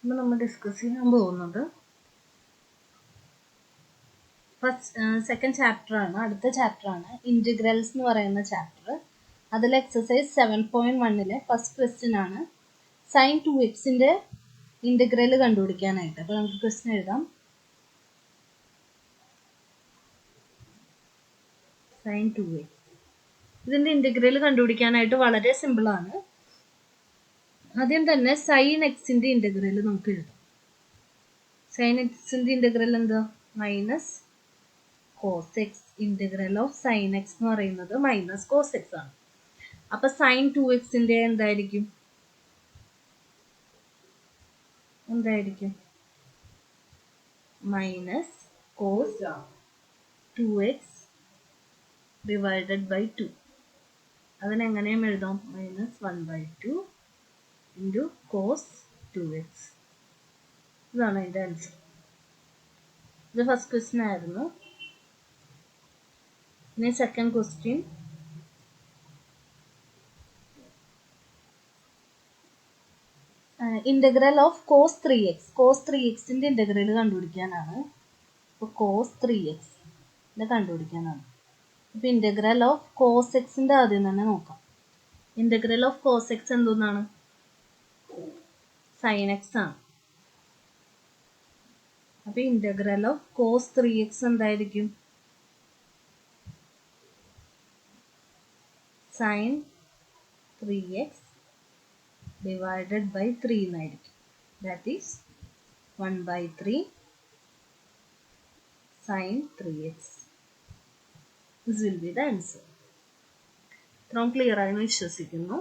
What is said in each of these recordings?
ഇന്ന് നമ്മൾ ഡിസ്കസ് ചെയ്യാൻ പോകുന്നത് സെക്കൻഡ് ചാപ്റ്റർ ആണ്. അടുത്ത ചാപ്റ്റർ ആണ് ഇന്റഗ്രൽസ് എന്ന് പറയുന്ന ചാപ്റ്റർ. അതിൽ എക്സസൈസ് 7.1 ഫസ്റ്റ് ക്വസ്റ്റ്യൻ ആണ് സൈൻ 2x ഇന്റഗ്രൽ കണ്ടുപിടിക്കാനായിട്ട്. അപ്പോൾ നമുക്ക് ക്വസ്റ്റ്യൻ എഴുതാം. സൈൻ 2x ഇതിന്റെ ഇന്റഗ്രൽ കണ്ടുപിടിക്കാനായിട്ട് വളരെ സിമ്പിൾ ആണ്. ആദ്യം തന്നെ സൈൻ എക്സിന്റെ ഇന്റഗ്രൽ നമുക്ക് എഴുതാം. സൈൻ എക്സിന്റെ ഇന്റഗ്രൽ എന്താ? Minus cos X. Integral of sine X എന്ന് പറയുന്നത് മൈനസ് കോസ് എക്സ് ആണ്. അപ്പൊ സൈൻ 2x എന്തായിരിക്കും? Minus cos 2x divided by 2. അതിനെങ്ങനെയും എഴുതാം? Minus 1/2 into cos 2x. ഇതാണ് അതിന്റെ ആൻസർ. ഇത് ഫസ്റ്റ് ക്വസ്റ്റ്യൻ ആയിരുന്നു. ഇനി second question. Integral of cos 3x. Cos 3x integral കണ്ടുപിടിക്കാനാണ്. അപ്പോൾ കോസ് 3x കണ്ടുപിടിക്കാനാണ്. അപ്പൊ ഇന്റഗ്രൽ ഓഫ് കോസ് എക്സിന്റെ ആദ്യം തന്നെ നോക്കാം. ഇന്റഗ്രൽ ഓഫ് കോസ് എക്സ് എന്താണ്? സൈൻ എക്സ് ആണ്. അപ്പൊ ഇന്റഗ്രൽ ഓഫ് കോസ് 3x എന്തായിരിക്കും? സൈൻ 3x ഡിവൈഡഡ് ബൈ 3 എന്നായിരിക്കും. That is 1/3 sine 3x. This will be the answer. ഇത്രയും ക്ലിയർ ആയെന്ന് വിശ്വസിക്കുന്നു.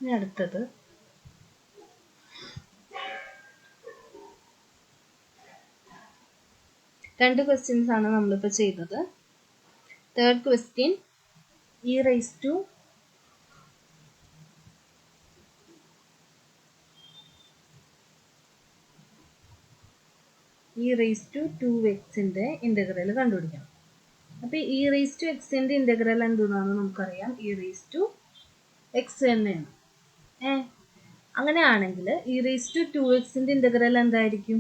ഇനി അടുത്തത് രണ്ട് ക്വസ്റ്റ്യൻസ് ആണ് നമ്മളിപ്പോൾ ചെയ്തത്. Third question E raise to (2x) integral കണ്ടുപിടിക്കണം. അപ്പൊ ഇ റൈസ് ടു എക്സിന്റെ ഇന്റഗ്രൽ എന്തെന്നാണ് നമുക്കറിയാം. ഇ റൈസ് ടു എക്സ് തന്നെയാണ്. അങ്ങനെയാണെങ്കിൽ E raise to 2x integral എന്തായിരിക്കും?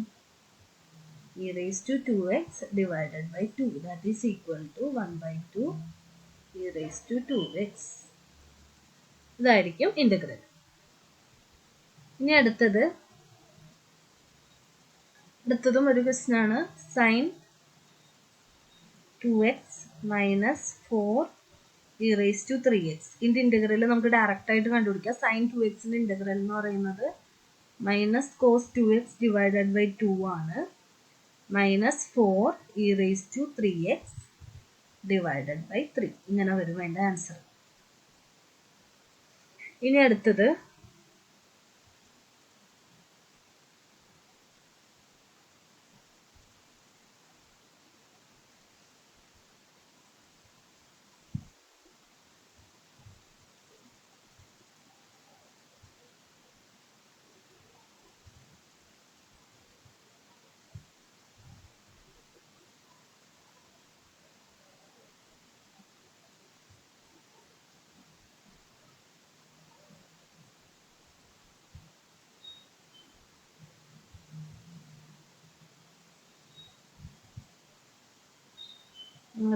e raised to 2x divided by 2, that is equal to 1/2 e raised to 2x. ഇതായിരിക്കും integral. ഇനി അടുത്തതും ഒരു ക്വസ്റ്റ്യൻ ആണ്. Sine 2x minus 4 e raised to 3x. ഇതിന്റെ integral നമുക്ക് ഡയറക്റ്റ് ആയിട്ട് കണ്ടുപിടിക്കാം. സൈൻ 2x ഇന്റഗ്രൽ എന്ന് പറയുന്നത് minus cos 2x divided by 2 ആണ്. Minus 4 e raised to 3x divided by 3. ഇങ്ങനെ വരും അതിന്റെ ആൻസർ. ഇനി അടുത്തത്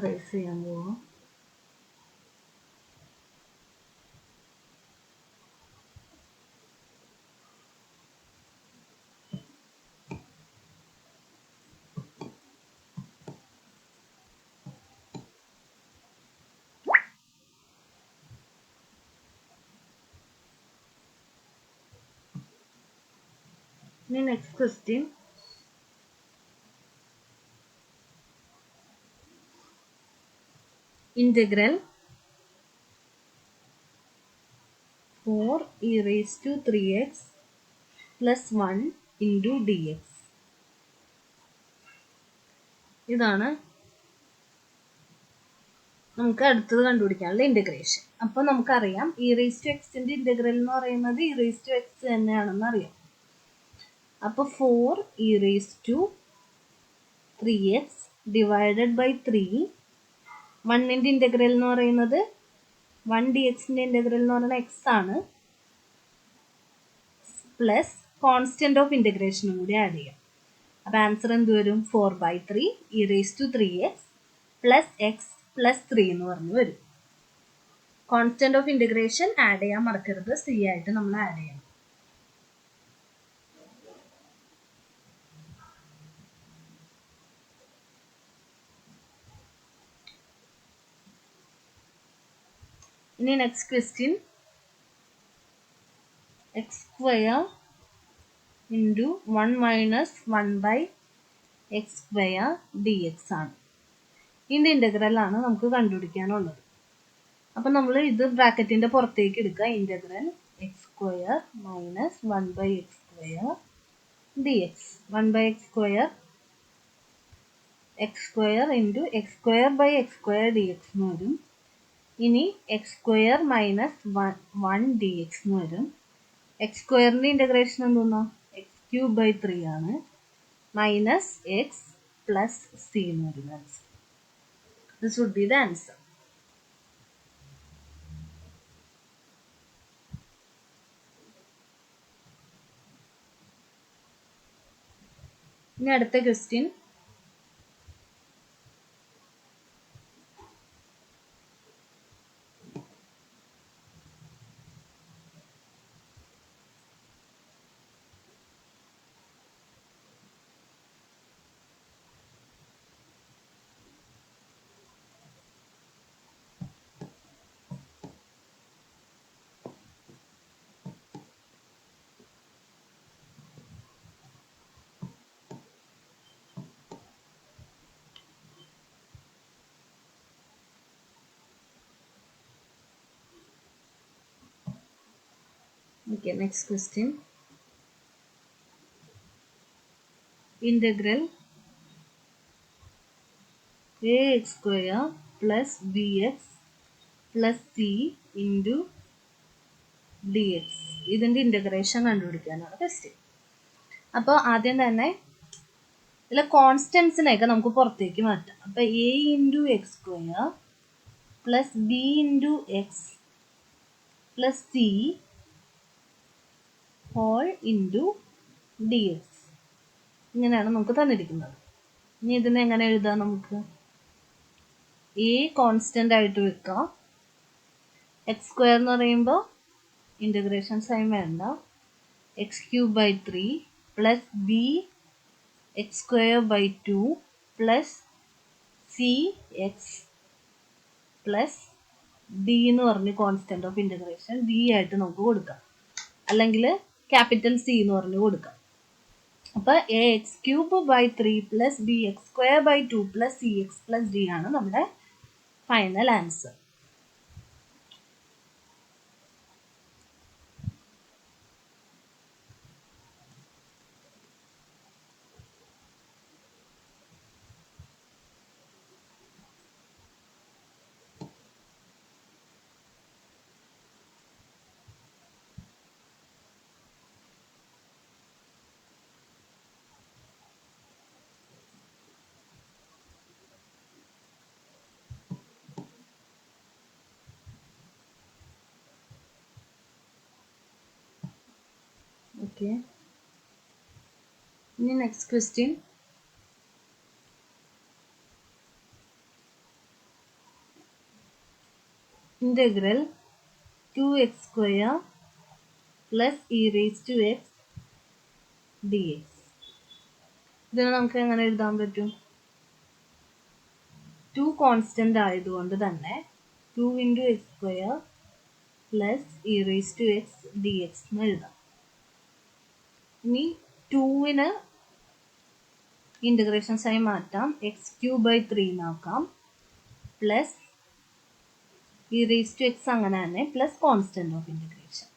റേസ് ചെയ്യാൻ പോവാം. ഇനി next question, integral 4 e raised to 3x plus 1 into dx. ഇതാണ് നമുക്ക് അടുത്തത് കണ്ടുപിടിക്കാനുള്ള ഇന്റഗ്രേഷൻ. അപ്പോൾ നമുക്കറിയാം ഇ റേസ് ടു എക്സിന്റെ ഇന്റഗ്രൽ എന്ന് പറയുന്നത് ഇ റേസ് ടു എക്സ് തന്നെയാണെന്ന് അറിയാം. അപ്പോൾ 4 e raise to 3x divided by 3, 1ന്റെ ഇന്റഗ്രൽ എന്ന് പറയുന്നത് 1 dxന്റെ ഇന്റഗ്രൽ എന്ന് പറയുന്നത് x ആണ്, പ്ലസ് കോൺസ്റ്റന്റ് ഓഫ് ഇന്റഗ്രേഷനും കൂടി ആഡ് ചെയ്യാം. അപ്പോൾ ആൻസർ എന്ത് വരും? 4/3 E raise to 3x plus X plus 3 എന്ന് പറഞ്ഞു വരും. കോൺസ്റ്റന്റ് ഓഫ് ഇന്റഗ്രേഷൻ ആഡ് ചെയ്യാൻ മറക്കരുത്, സി ആയിട്ട് നമ്മൾ ആഡ് ചെയ്യണം. ഇനി next question, X square into 1 minus 1/x square D X ആണ്. ഇതിൻ്റെ ഇൻ്റഗ്രൽ ആണ് നമുക്ക് കണ്ടുപിടിക്കാനുള്ളത്. അപ്പം നമ്മൾ ഇത് ബ്രാക്കറ്റിൻ്റെ പുറത്തേക്ക് എടുക്കുക. Integral X square minus 1/x square D X. 1/x square X square into X square by X square D X എന്ന് വരും. ഇനി X square minus 1 D X എന്ന് വരും. എക്സ് സ്ക്വയറിൻ്റെ ഇൻ്റഗ്രേഷൻ എന്തോന്നാ? എക്സ് ക്യൂബ് ബൈ 3 ആണ്, മൈനസ് എക്സ് പ്ലസ് സി എന്ന് വരും answer. This would be the answer. ഇനി അടുത്ത question, okay, next question, integral ax square plus bx plus c into dx. ഇതിൻ്റെ ഇൻ്റഗ്രേഷൻ കണ്ടുപിടിക്കാനാണ് ക്വസ്റ്റ്യൻ. അപ്പോൾ ആദ്യം തന്നെ ഇതിലെ കോൺസ്റ്റൻസിനെയൊക്കെ നമുക്ക് പുറത്തേക്ക് മാറ്റാം. അപ്പോൾ A into X square plus B into X plus C whole into D X, ഇങ്ങനെയാണ് നമുക്ക് തന്നിരിക്കുന്നത്. ഇനി ഇതിനെ എങ്ങനെ എഴുതാം? നമുക്ക് എ കോൺസ്റ്റൻ്റ് ആയിട്ട് വെക്കാം. എക്സ് സ്ക്വയർ എന്ന് പറയുമ്പോൾ ഇൻ്റഗ്രേഷൻ സൈൻ വേണ്ട, X cube by 3 plus B X square by 2 plus C X plus D എന്ന് പറഞ്ഞ് കോൺസ്റ്റന്റ് ഓഫ് ഇൻ്റഗ്രേഷൻ ഡി ആയിട്ട് നമുക്ക് കൊടുക്കാം, അല്ലെങ്കിൽ ക്യാപിറ്റൽ സി എന്ന് പറഞ്ഞ് കൊടുക്കാം. അപ്പോൾ a x cube by 3 plus B X square by 2 plus C X plus d ആണ് നമ്മുടെ final answer. Okay. Next question. Integral 2x² plus e raise to x dx. ഇതിനെ നമുക്ക് എങ്ങനെ എഴുതാൻ പറ്റും? 2 കോൺസ്റ്റന്റ് ആയതുകൊണ്ട് തന്നെ 2 into x² plus e raise to x dx എന്ന് എഴുതാം. ഇനി 2-ന് ഇന്റഗ്രേഷൻ സൈൻ മാറ്റാം, x³ 3 ആക്കാം, plus e raise to x അങ്ങനെ തന്നെ പ്ലസ് കോൺസ്റ്റന്റ് ഓഫ് ഇന്റഗ്രേഷൻ.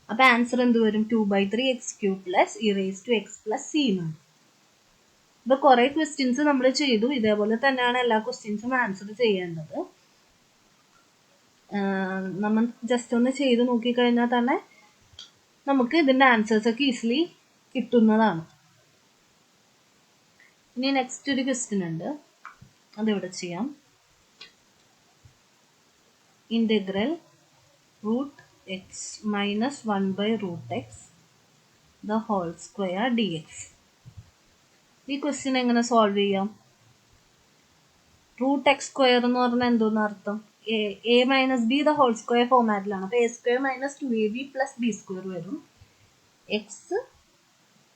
അപ്പൊ ആൻസർ എന്ത് വരും? 2/3 x³ plus e raise to x plus c എന്നാണ്. ഇപ്പൊ കുറെ ക്വസ്റ്റ്യൻസ് നമ്മൾ ചെയ്തു, ഇതേപോലെ തന്നെയാണ് എല്ലാ ക്വസ്റ്റ്യൻസും ആൻസർ ചെയ്യേണ്ടത്. നമ്മൾ ജസ്റ്റ് ഒന്ന് ചെയ്ത് നോക്കിക്കഴിഞ്ഞാൽ തന്നെ നമുക്ക് ഇതിന്റെ ആൻസേഴ്സ് ഒക്കെ ഈസിലി കിട്ടുന്നതാണ്. ഇനി നെക്സ്റ്റ് ഒരു ക്വസ്റ്റ്യൻ ഉണ്ട്, അതിവിടെ ചെയ്യാം. Integral √x minus 1/√x the whole square dx. ഈ ക്വസ്റ്റ്യൻ എങ്ങനെ സോൾവ് ചെയ്യാം? √x² എന്ന് പറഞ്ഞാൽ എന്തോന്ന് അർത്ഥം? a minus B the whole square ഫോമാറ്റിലാണ്. അപ്പൊ a² minus 2ab plus b² വരും. x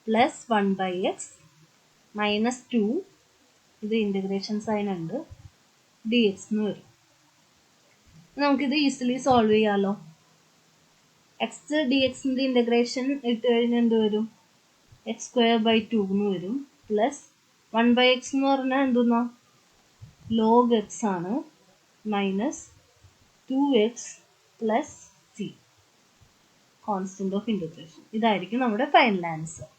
പ്ലസ് 1/x മൈനസ് 2, ഇത് ഇന്റഗ്രേഷൻ സൈൻ ഉണ്ട്, dx എന്ന് വരും. നമുക്കിത് ഈസിലി സോൾവ് ചെയ്യാലോ. എക്സ് dxന്റെ ഇന്റഗ്രേഷൻ ഇട്ട് കഴിഞ്ഞാൽ എന്ത് വരും? x²/2 എന്ന് വരും, പ്ലസ് 1/x എന്ന് പറഞ്ഞാൽ എന്തെന്നാ log x ആണ്, minus 2x plus c constant of integration. ഇതായിരിക്കും നമ്മുടെ ഫൈനൽ ആൻസർ.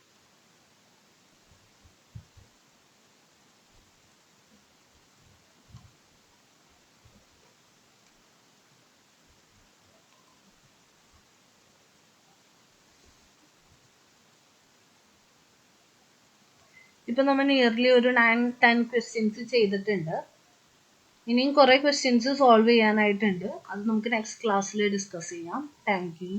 ഇപ്പൊ നമ്മൾ നിയർലി ഒരു 9-10 ക്വസ്റ്റ്യൻസ് ചെയ്തിട്ടുണ്ട്. ഇനിയും കുറെ ക്വസ്റ്റ്യൻസ് സോൾവ് ചെയ്യാനായിട്ടുണ്ട്. അത് നമുക്ക് നെക്സ്റ്റ് ക്ലാസ്സിൽ ഡിസ്കസ് ചെയ്യാം. Thank you.